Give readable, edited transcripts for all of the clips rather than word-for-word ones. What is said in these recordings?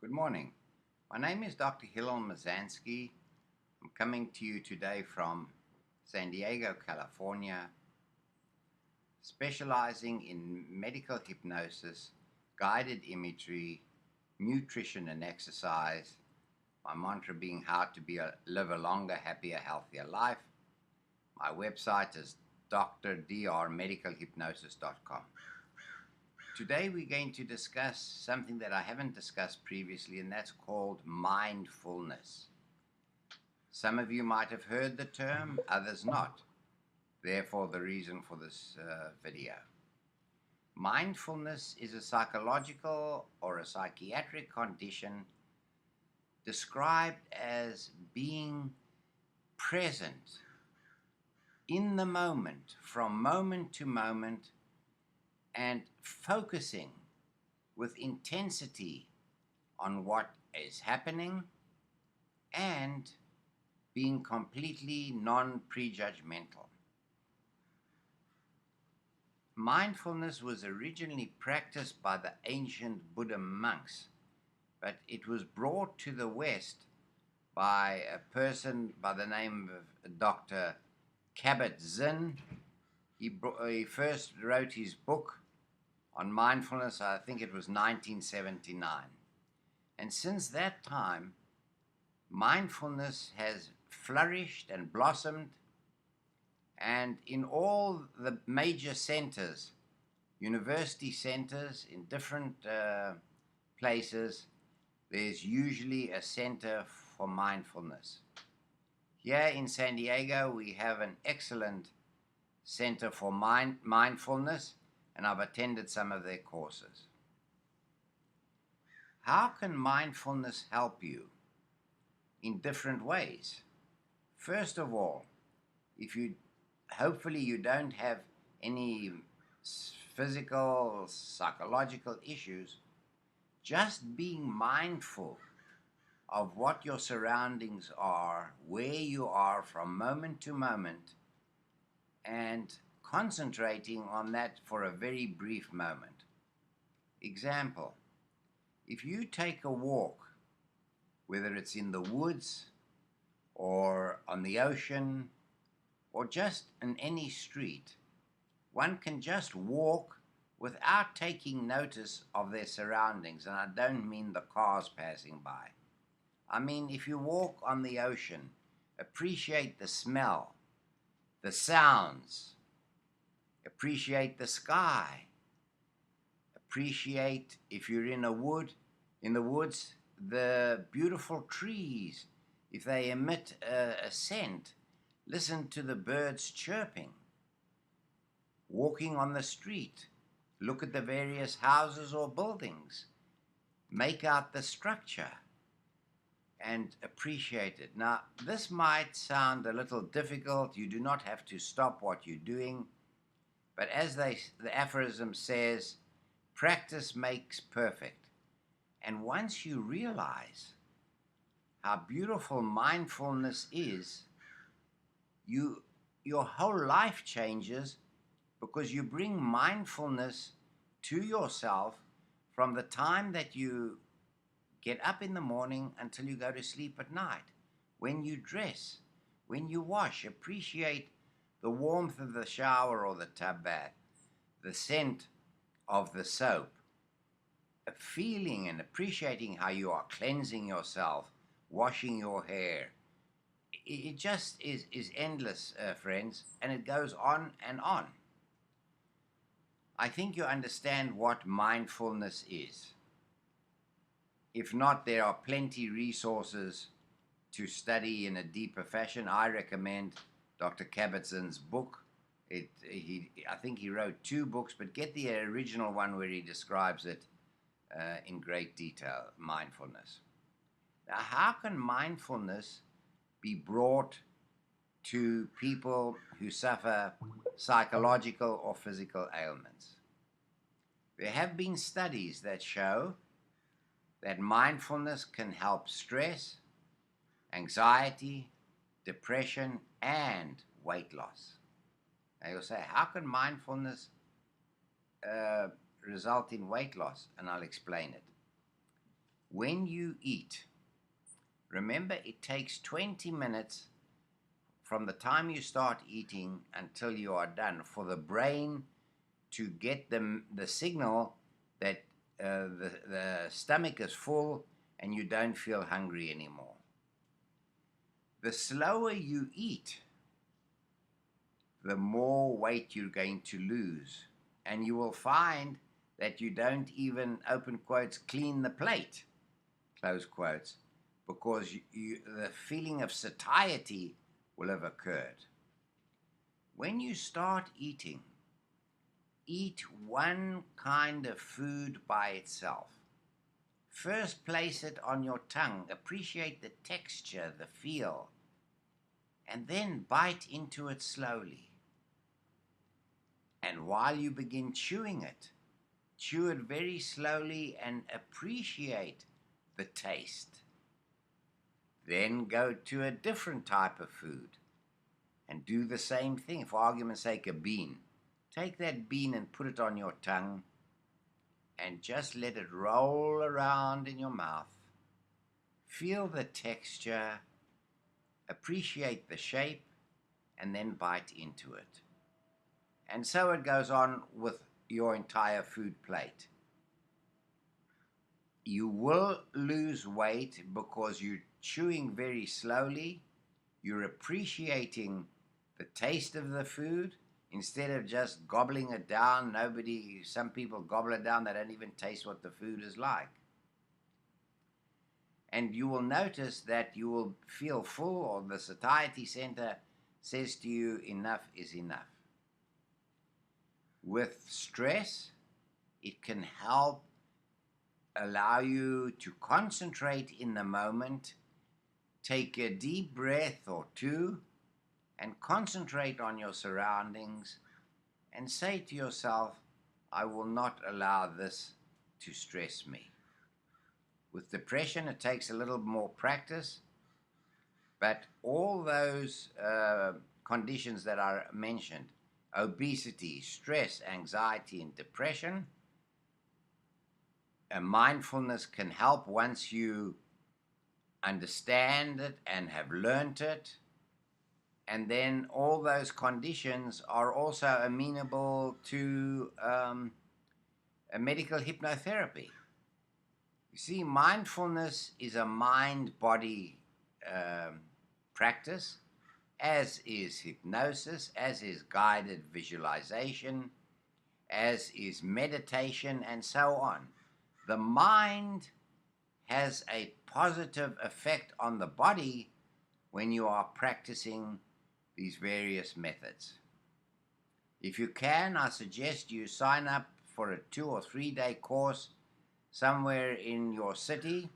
Good morning. My name is Dr. Hillel Mazansky. I'm coming to you today from San Diego, California, specializing in medical hypnosis, guided imagery, nutrition and exercise, my mantra being how to live a longer, happier, healthier life. My website is drdrmedicalhypnosis.com. Today we're going to discuss something that I haven't discussed previously, and that's called mindfulness. Some of you might have heard the term, others not. Therefore, the reason for this video. Mindfulness is a psychological or a psychiatric condition described as being present in the moment, from moment to moment, and focusing with intensity on what is happening and being completely non-prejudgmental. Mindfulness was originally practiced by the ancient Buddha monks, but it was brought to the West by a person by the name of Dr. Kabat-Zinn. He first wrote his book on mindfulness, I think it was 1979. And since that time, mindfulness has flourished and blossomed, and in all the major centers, university centers in different places, there's usually a center for mindfulness. Here in San Diego, we have an excellent center for mindfulness, and I've attended some of their courses. How can mindfulness help you? In different ways. First of all, hopefully you don't have any physical, psychological issues, just being mindful of what your surroundings are, where you are from moment to moment, and concentrating on that for a very brief moment. Example, if you take a walk, whether it's in the woods or on the ocean or just in any street, one can just walk without taking notice of their surroundings. And I don't mean the cars passing by. I mean, if you walk on the ocean, appreciate the smell, the sounds, appreciate the sky, appreciate, if you're in the woods, the beautiful trees, if they emit a scent, listen to the birds chirping. Walking on the street, look at the various houses or buildings, make out the structure, and appreciate it. Now, this might sound a little difficult. You do not have to stop what you're doing. But as the aphorism says, practice makes perfect. And once you realize how beautiful mindfulness is, your whole life changes, because you bring mindfulness to yourself from the time that you get up in the morning until you go to sleep at night. When you dress, when you wash, appreciate the warmth of the shower or the tub bath, the scent of the soap, feeling and appreciating how you are cleansing yourself, washing your hair. It just is endless, friends, and it goes on and on. I think you understand what mindfulness is. If not, there are plenty resources to study in a deeper fashion. I recommend Dr. Kabat-Zinn's book. I think he wrote 2 books, but get the original one where he describes it in great detail, mindfulness. Now, how can mindfulness be brought to people who suffer psychological or physical ailments? There have been studies that show that mindfulness can help stress, anxiety, depression, and weight loss. Now you'll say, how can mindfulness result in weight loss? And I'll explain it. when you eat, remember it takes 20 minutes from the time you start eating until you are done for the brain to get the signal that the stomach is full and you don't feel hungry anymore. The slower you eat, the more weight you're going to lose. And you will find that you don't even, open quotes, clean the plate, close quotes, because the feeling of satiety will have occurred. When you start eating, eat one kind of food by itself. First, place it on your tongue. Appreciate the texture, the feel, and then bite into it slowly. And while you begin chewing it, chew it very slowly and appreciate the taste. Then go to a different type of food and do the same thing. For argument's sake, a bean. Take that bean and put it on your tongue and just let it roll around in your mouth. Feel the texture, appreciate the shape, and then bite into it. And so it goes on with your entire food plate. You will lose weight because you're chewing very slowly. You're appreciating the taste of the food instead of just gobbling it down. Some people gobble it down, they don't even taste what the food is like. And you will notice that you will feel full, or the satiety center says to you, enough is enough. With stress, it can help allow you to concentrate in the moment, take a deep breath or two, and concentrate on your surroundings, and say to yourself, I will not allow this to stress me. With depression, it takes a little more practice, but all those conditions that are mentioned, obesity, stress, anxiety, and depression, mindfulness can help once you understand it and have learned it. And then all those conditions are also amenable to a medical hypnotherapy. You see, mindfulness is a mind-body practice, as is hypnosis, as is guided visualization, as is meditation, and so on. The mind has a positive effect on the body when you are practicing these various methods. If you can, I suggest you sign up for a 2 or 3 day course somewhere in your city,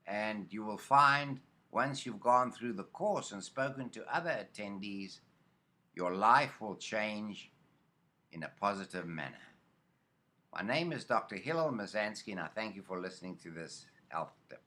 and you will find once you've gone through the course and spoken to other attendees, your life will change in a positive manner. My name is Dr. Hillel Mazansky, and I thank you for listening to this health tip.